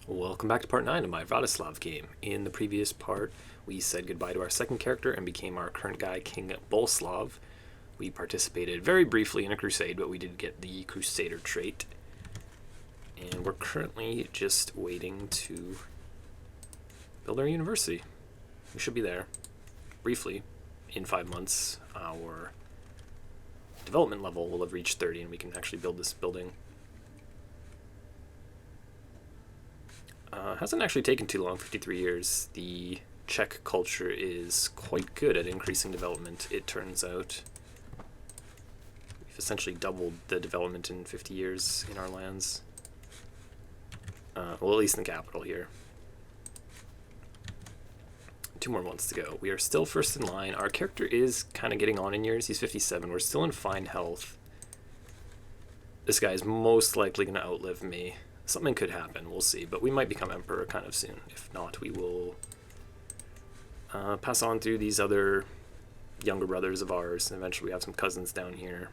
Welcome back to part 9 of my Vratislav game. In the previous part, we said goodbye to our second character and became our current guy, King Boleslav. We participated very briefly in a crusade, but we did get the Crusader trait. And we're currently just waiting to build our university. We should be there, briefly, in 5 months. Our development level will have reached 30 and we can actually build this building. Hasn't actually taken too long, 53 years. The Czech culture is quite good at increasing development, it turns out. We've essentially doubled the development in 50 years in our lands. Well, at least in the capital here. 2 more months to go. We are still first in line. Our character is kind of getting on in years. He's 57. We're still in fine health. This guy is most likely going to outlive me. Something could happen, we'll see, but we might become emperor kind of soon. If not, we will pass on through these other younger brothers of ours, and eventually we have some cousins down here.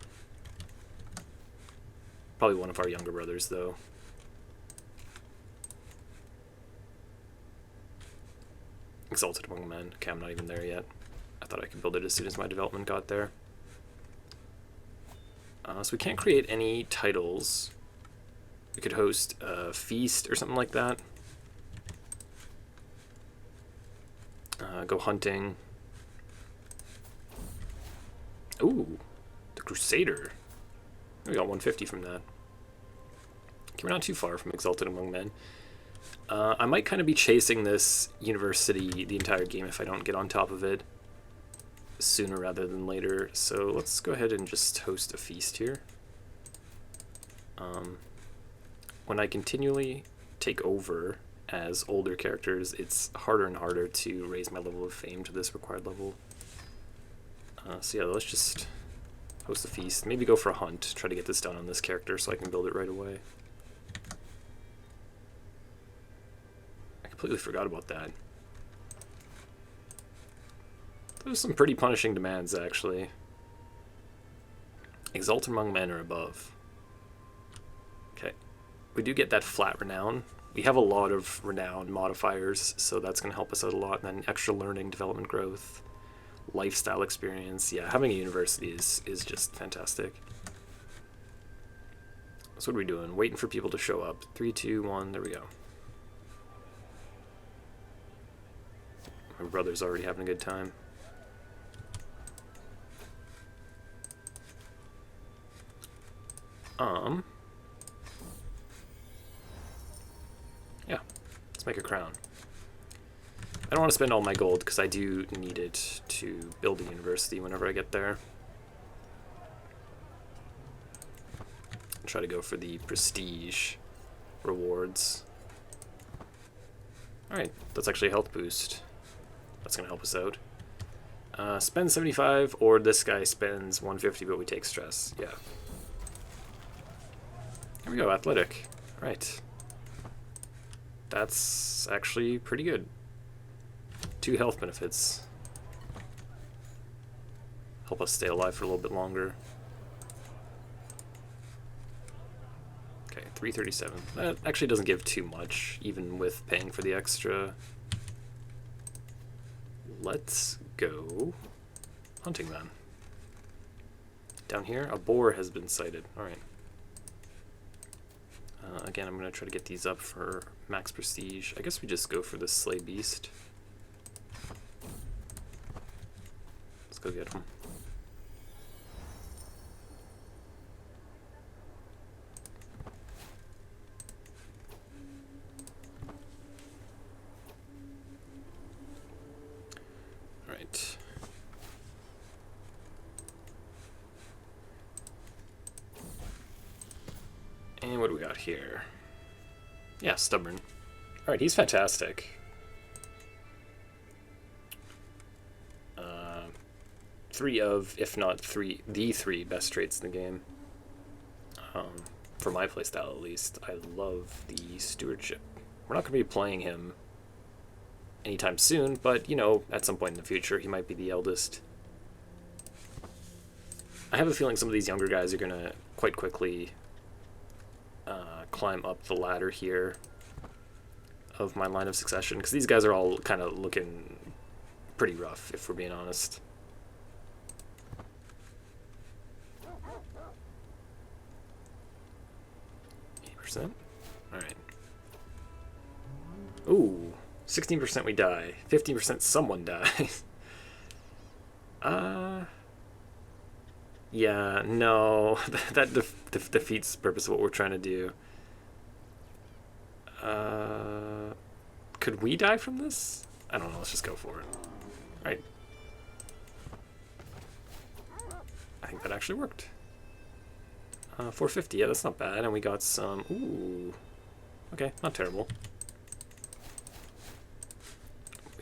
Probably one of our younger brothers, though. Exalted among men. Okay, I'm not even there yet. I thought I could build it as soon as my development got there. So we can't create any titles. We could host a feast or something like that. Go hunting. Ooh, the Crusader. We got 150 from that. Okay, we're not too far from Exalted Among Men. I might kind of be chasing this university the entire game if I don't get on top of it sooner rather than later. So let's go ahead and just host a feast here. When I continually take over as older characters, it's harder and harder to raise my level of fame to this required level. So yeah, let's just host a feast. Maybe go for a hunt, try to get this done on this character so I can build it right away. I completely forgot about that. Those are some pretty punishing demands, actually. Exalt among men or above. Okay. We do get that flat renown. We have a lot of renown modifiers, so that's going to help us out a lot. And then extra learning, development growth, lifestyle experience. Yeah, having a university is just fantastic. So what are we doing? Waiting for people to show up. 3, 2, 1, there we go. My brother's already having a good time. Yeah, let's make a crown. I don't want to spend all my gold because I do need it to build a university whenever I get there. I'll try to go for the prestige rewards. Alright, that's actually a health boost. That's going to help us out. Spend 75, or this guy spends 150, but we take stress. Yeah. Here we go, athletic. Alright. That's actually pretty good. 2 health benefits. Help us stay alive for a little bit longer. Okay, 337. That actually doesn't give too much, even with paying for the extra. Let's go hunting then. Down here, a boar has been sighted. Alright. Again, I'm going to try to get these up for max prestige. I guess we just go for the slay beast. Let's go get him. Alright. And what do we got here? Yeah, stubborn. Alright, he's fantastic. 3 of, if not the 3 best traits in the game. For my playstyle at least. I love the stewardship. We're not going to be playing him anytime soon, but, you know, at some point in the future, he might be the eldest. I have a feeling some of these younger guys are going to quite quickly climb up the ladder here of my line of succession, because these guys are all kind of looking pretty rough, if we're being honest. Alright. Ooh, 16% we die. 15% someone dies. Yeah, no. that defeats the purpose of what we're trying to do. Could we die from this? I don't know, let's just go for it. Alright. I think that actually worked. 450, yeah, that's not bad. And we got some... Ooh. Okay, not terrible.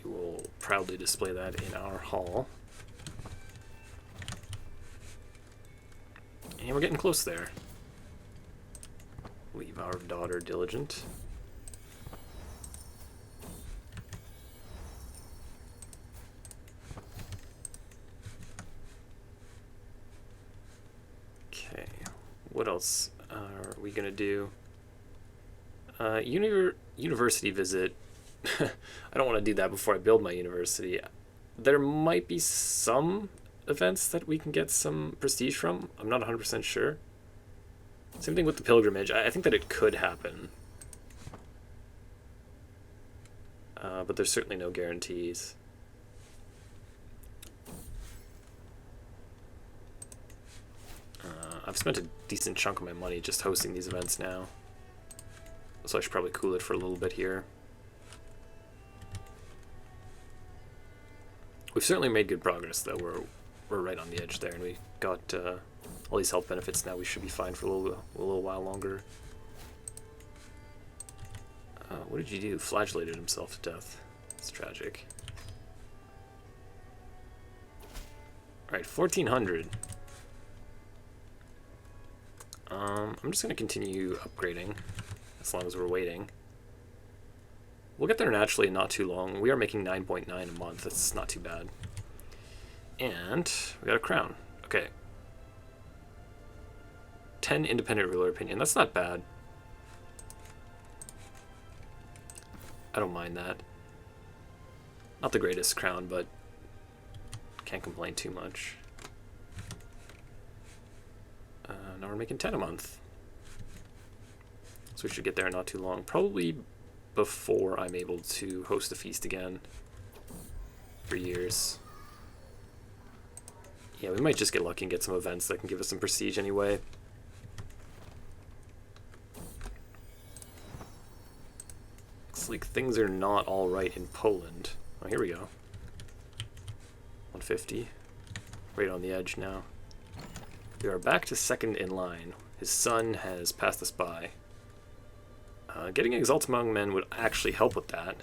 We will proudly display that in our hall. And we're getting close there. Leave our daughter diligent. Okay, what else are we gonna do? University visit. I don't want to do that before I build my university. There might be some events that we can get some prestige from. I'm not 100% sure. Same thing with the pilgrimage. I think that it could happen. But there's certainly no guarantees. I've spent a decent chunk of my money just hosting these events now. So I should probably cool it for a little bit here. We've certainly made good progress, though. We're right on the edge there, and we got all these health benefits now. We should be fine for a little while longer. What did you do? Flagellated himself to death. It's tragic. Alright, 1400. I'm just going to continue upgrading as long as we're waiting. We'll get there naturally in not too long. We are making 9.9 a month. That's not too bad. And we got a crown. Okay. 10 independent ruler opinion. That's not bad. I don't mind that. Not the greatest crown, but can't complain too much. Now we're making 10 a month. So we should get there in not too long. Probably before I'm able to host a feast again for years. Yeah, we might just get lucky and get some events that can give us some prestige anyway. Looks like things are not all right in Poland. Oh, here we go. 150. Right on the edge now. We are back to second in line. His son has passed us by. Getting Exalt Among Men would actually help with that.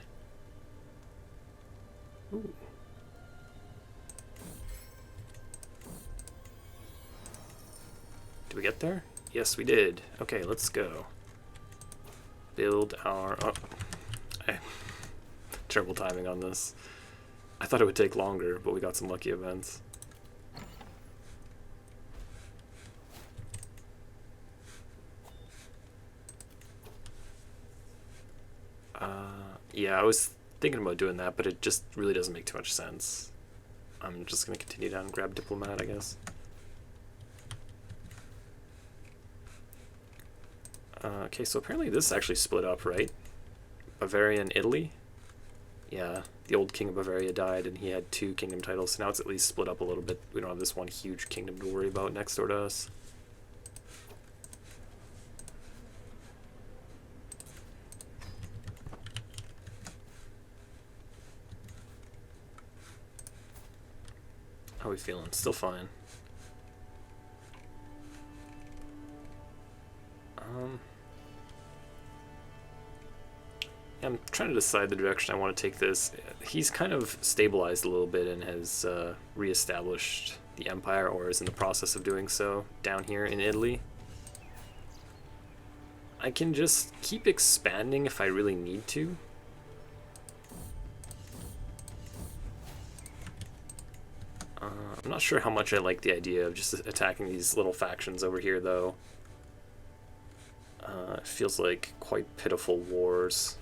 Ooh. Did we get there? Yes, we did. Okay, let's go. Build our... Oh. Terrible timing on this. I thought it would take longer, but we got some lucky events. Yeah, I was thinking about doing that, but it just really doesn't make too much sense. I'm just going to continue down and grab Diplomat, I guess. Okay, so apparently this actually split up, right? Bavaria and Italy? Yeah, the old king of Bavaria died and he had 2 kingdom titles, so now it's at least split up a little bit. We don't have this one huge kingdom to worry about next door to us. How are we feeling? Still fine. I'm trying to decide the direction I want to take this. He's kind of stabilized a little bit and has re-established the empire, or is in the process of doing so, down here in Italy. I can just keep expanding if I really need to. I'm not sure how much I like the idea of just attacking these little factions over here, though. It feels like quite pitiful wars.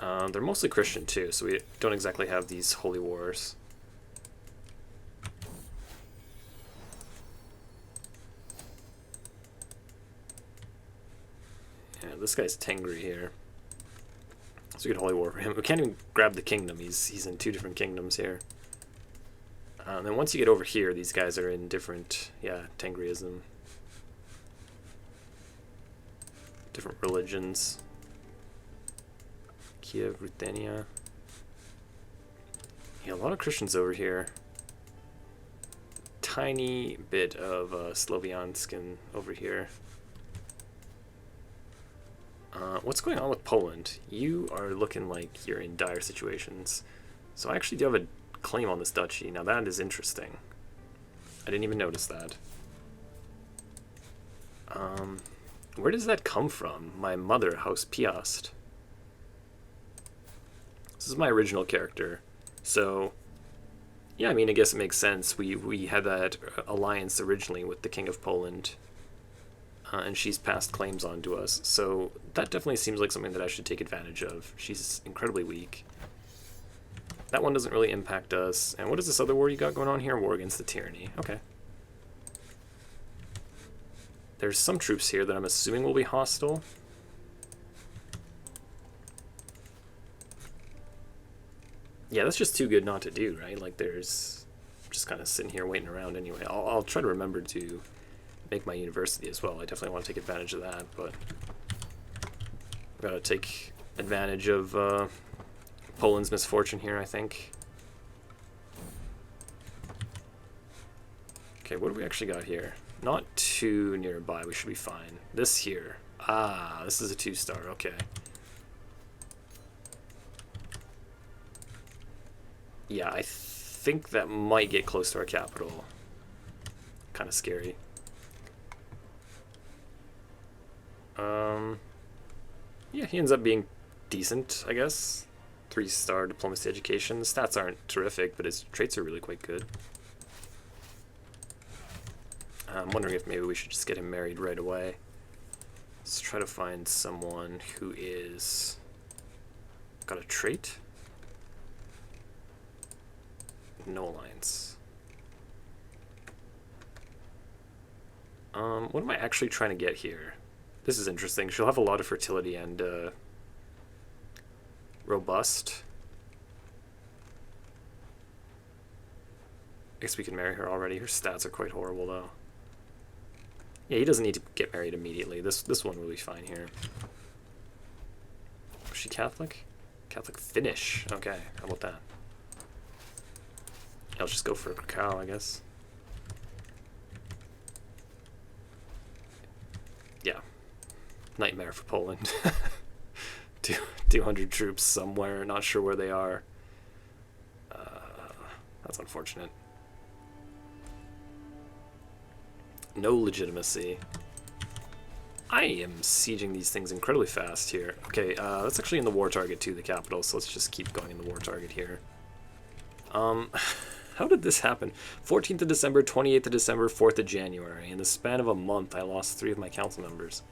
They're mostly Christian too, so we don't exactly have these holy wars. Yeah, this guy's Tengri here. It's a good holy war for him. We can't even grab the kingdom. He's in 2 different kingdoms here. And then once you get over here, these guys are in different, yeah, Tengriism. Different religions. Kiev, Ruthenia. Yeah, a lot of Christians over here. Tiny bit of Slovianskin over here. What's going on with Poland? You are looking like you're in dire situations. So I actually do have a claim on this duchy. Now that is interesting. I didn't even notice that. Where does that come from? My mother, House Piast. This is my original character. So, yeah, I mean, I guess it makes sense. We had that alliance originally with the King of Poland. And she's passed claims on to us. So that definitely seems like something that I should take advantage of. She's incredibly weak. That one doesn't really impact us. And what is this other war you got going on here? War against the tyranny. Okay. There's some troops here that I'm assuming will be hostile. Yeah, that's just too good not to do, right? Like, there's just kind of sitting here waiting around anyway. I'll try to remember to make my university as well. I definitely want to take advantage of that, but I've got to take advantage of Poland's misfortune here, I think. Okay, what do we actually got here? Not too nearby. We should be fine. This here. Ah, this is a 2-star. Okay. Yeah, I think that might get close to our capital. Kind of scary. Yeah, he ends up being decent, I guess. 3-star diplomacy education. The stats aren't terrific, but his traits are really quite good. I'm wondering if maybe we should just get him married right away. Let's try to find someone who is got a trait. No alliance. What am I actually trying to get here? This is interesting. She'll have a lot of fertility and robust. I guess we can marry her already. Her stats are quite horrible, though. Yeah, he doesn't need to get married immediately. This one will be fine here. Was she Catholic? Catholic Finnish. Okay, how about that? I'll just go for a cow, I guess. Yeah. Nightmare for Poland. 200 troops somewhere, not sure where they are. That's unfortunate. No legitimacy. I am sieging these things incredibly fast here. Okay, that's actually in the war target too, the capital, so let's just keep going in the war target here. How did this happen? 14th of December, 28th of December, 4th of January. In the span of a month, I lost 3 of my council members.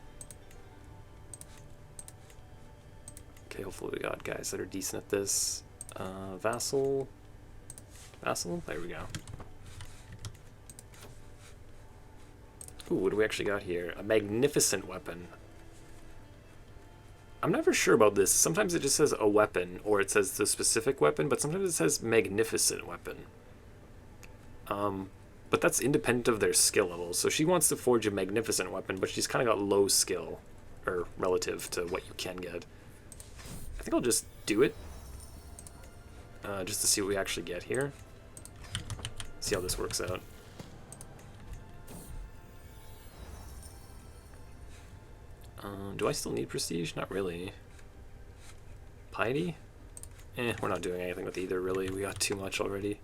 Okay, hopefully we got guys that are decent at this. Vassal? Vassal? There we go. Ooh, what do we actually got here? A magnificent weapon. I'm never sure about this. Sometimes it just says a weapon, or it says the specific weapon, but sometimes it says magnificent weapon. But that's independent of their skill level. So she wants to forge a magnificent weapon, but she's kind of got low skill, or relative to what you can get. I think I'll just do it, just to see what we actually get here. See how this works out. Do I still need prestige? Not really. Piety? We're not doing anything with either, really. We got too much already.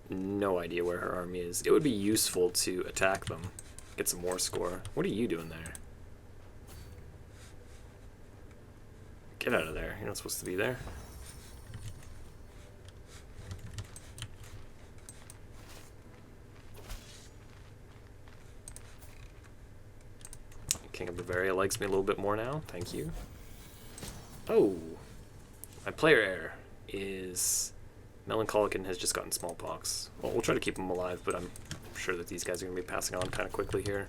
No idea where her army is. It would be useful to attack them. Get some more score. What are you doing there? Get out of there. You're not supposed to be there. King of Bavaria likes me a little bit more now. Thank you. Oh, my player heir is melancholic and has just gotten smallpox. Well, we'll try to keep him alive, but I'm sure that these guys are going to be passing on kind of quickly here.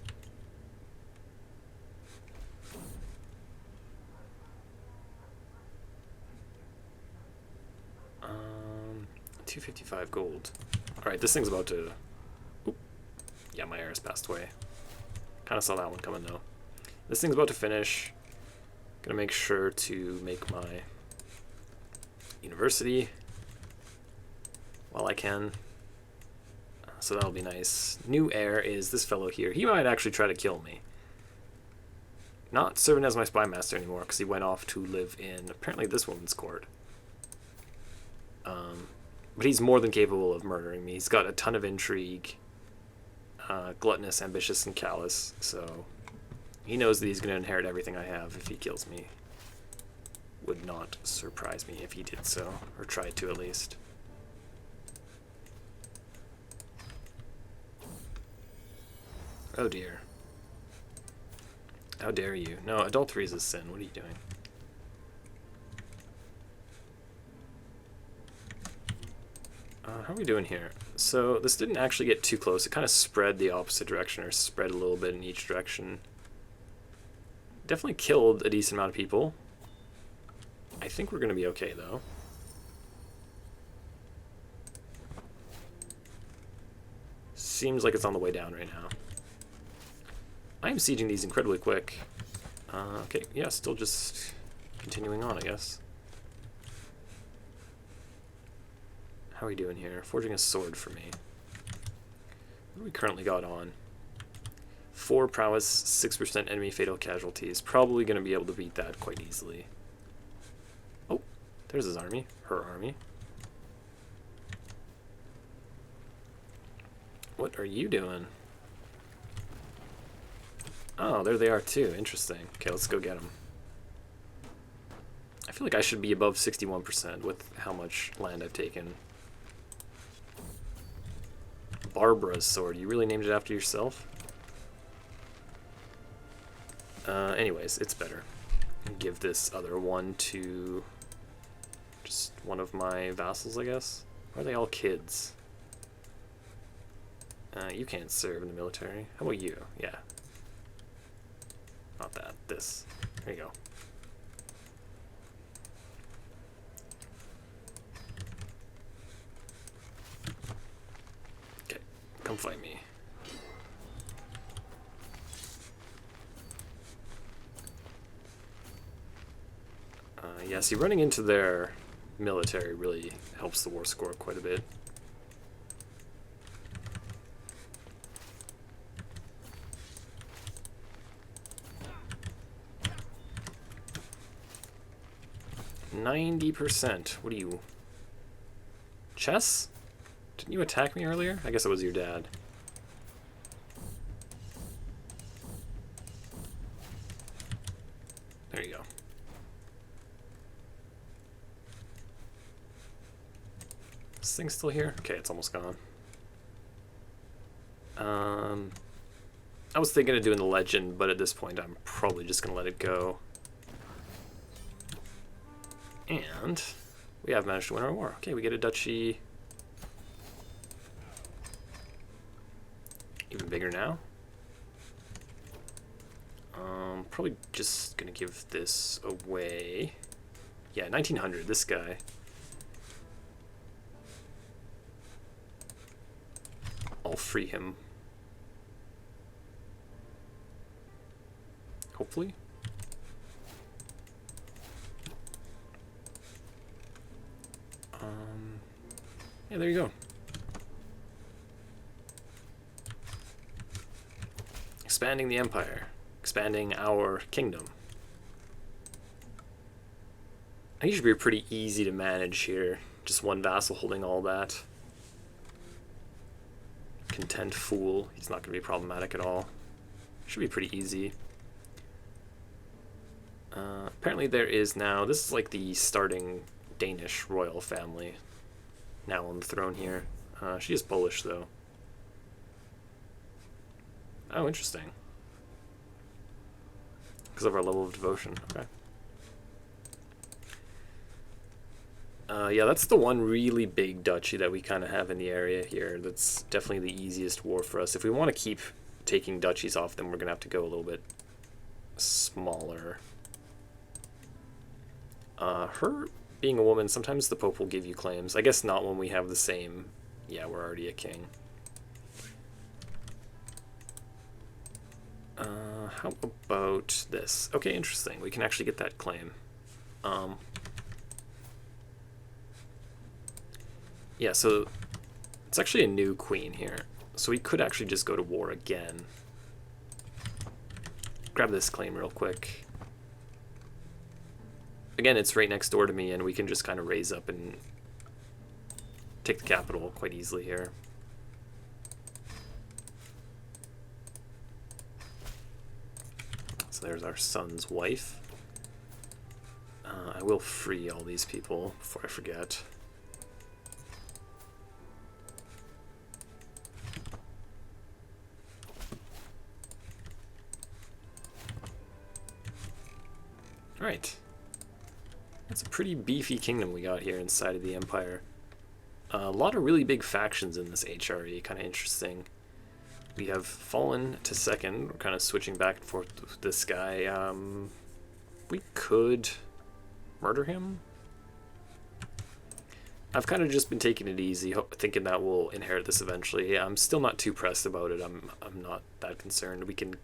255 gold. Alright, this thing's about to... Oop. Yeah, my heiress passed away. Kind of saw that one coming, though. This thing's about to finish. Gonna make sure to make my university while I can. So that'll be nice. New heir is this fellow here. He might actually try to kill me. Not serving as my spy master anymore because he went off to live in apparently this woman's court. But he's more than capable of murdering me. He's got a ton of intrigue, gluttonous, ambitious, and callous. So he knows that he's going to inherit everything I have if he kills me. Would not surprise me if he did so, or tried to at least. Oh dear. How dare you? No, adultery is a sin. What are you doing? How are we doing here? So this didn't actually get too close. It kind of spread the opposite direction, or spread a little bit in each direction. Definitely killed a decent amount of people. I think we're going to be okay, though. Seems like it's on the way down right now. I am sieging these incredibly quick. Okay, yeah, still just continuing on, I guess. How are we doing here? Forging a sword for me. What do we currently got on? 4 prowess, 6% enemy fatal casualties. Probably going to be able to beat that quite easily. Oh, there's his army. Her army. What are you doing? Oh, there they are too. Interesting. Okay, let's go get them. I feel like I should be above 61% with how much land I've taken. Barbara's sword. You really named it after yourself? Anyways, it's better. Give this other one to just one of my vassals, I guess. Or are they all kids? You can't serve in the military. How about you? Yeah. Not that. This. There you go. Okay. Come fight me. Yeah, see, running into their military really helps the war score quite a bit. %. What are you? Chess? Didn't you attack me earlier? I guess it was your dad. There you go. This thing's still here? Okay, it's almost gone. I was thinking of doing the legend, but at this point I'm probably just going to let it go. And we have managed to win our war. Okay, we get a duchy. Even bigger now. Probably just gonna give this away. Yeah, 1900, this guy. I'll free him. Hopefully. Yeah, there you go. Expanding the empire. Expanding our kingdom. I think it should be pretty easy to manage here. Just one vassal holding all that. Content fool. He's not going to be problematic at all. Should be pretty easy. Apparently there is now... This is like the starting Danish royal family. Now on the throne here. She is Polish, though. Oh, interesting. because of our level of devotion. Okay. Yeah, that's the one really big duchy that we kind of have in the area here. That's definitely the easiest war for us. If we want to keep taking duchies off, then we're going to have to go a little bit smaller. Her being a woman, sometimes the Pope will give you claims. I guess not when we have the same... Yeah, we're already a king. How about this? Okay, interesting. We can actually get that claim. Yeah, so it's actually a new queen here. So we could actually just go to war again. Grab this claim real quick. Again, it's right next door to me, and we can just kind of raise up and take the capital quite easily here. So there's our son's wife. I will free all these people before I forget. Alright. That's a pretty beefy kingdom we got here inside of the Empire. A lot of really big factions in this HRE, kind of interesting. We have fallen to second. We're kind of switching back and forth with this guy. We could murder him. I've kind of just been taking it easy, thinking that we'll inherit this eventually. I'm still not too pressed about it. I'm not that concerned. We can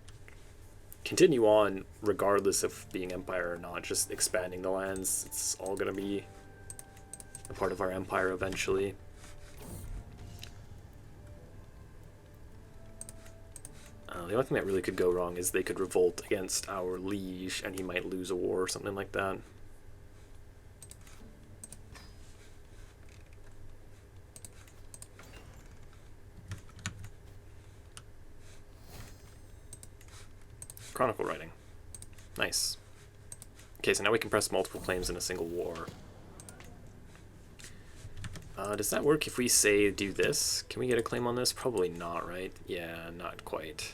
continue on regardless of being empire or not, just expanding the lands. It's all going to be a part of our empire eventually. The only thing that really could go wrong is they could revolt against our liege and he might lose a war or something like that. Chronicle writing. Nice. Okay, so now we can press multiple claims in a single war. Does that work if we say do this? Can we get a claim on this? Probably not, right? Yeah, not quite.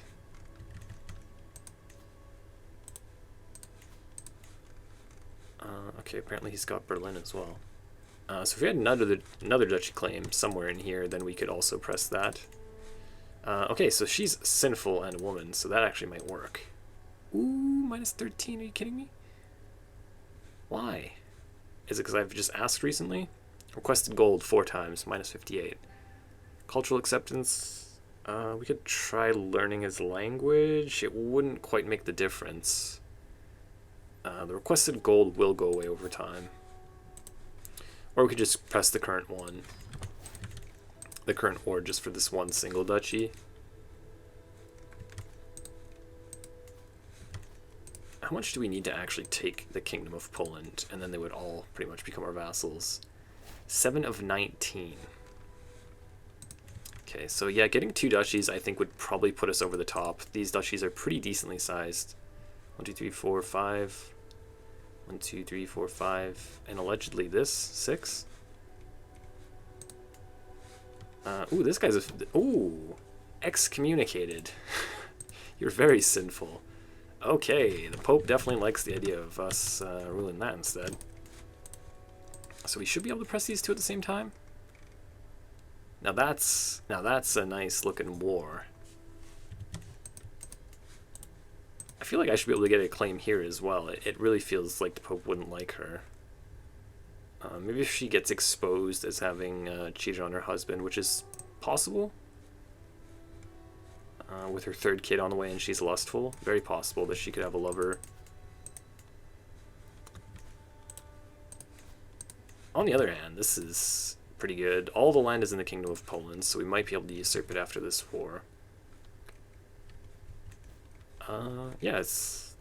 Okay, apparently he's got Berlin as well. So if we had another duchy claim somewhere in here, then we could also press that. Okay, so she's sinful and a woman, so that actually might work. Ooh, minus 13, are you kidding me? Why? Is it because I've just asked recently? Requested gold 4 times, minus 58. Cultural acceptance, we could try learning his language. It wouldn't quite make the difference. The requested gold will go away over time. Or we could just press the current one. The current war just for this one single duchy. How much do we need to actually take the Kingdom of Poland? And then they would all pretty much become our vassals. 7 of 19. Okay, so yeah, getting 2 duchies I think would probably put us over the top. These duchies are pretty decently sized. 1, 2, 3, 4, 5. 1, 2, 3, 4, 5. And allegedly this, 6. Ooh, this guy's ooh, excommunicated. You're very sinful. Okay, the Pope definitely likes the idea of us ruling that instead. So we should be able to press these 2 at the same time. Now that's a nice looking war. I feel like I should be able to get a claim here as well. It really feels like the Pope wouldn't like her. Maybe if she gets exposed as having cheated on her husband, which is possible. With her 3rd kid on the way and she's lustful. Very possible that she could have a lover. On the other hand, this is pretty good. All the land is in the Kingdom of Poland, so we might be able to usurp it after this war. Yeah, it's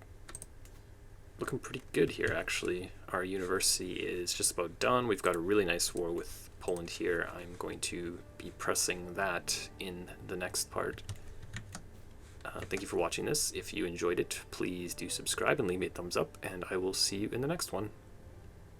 looking pretty good here, actually. Our university is just about done. We've got a really nice war with Poland here. I'm going to be pressing that in the next part. Thank you for watching this. If you enjoyed it, please do subscribe and leave me a thumbs up, and I will see you in the next one.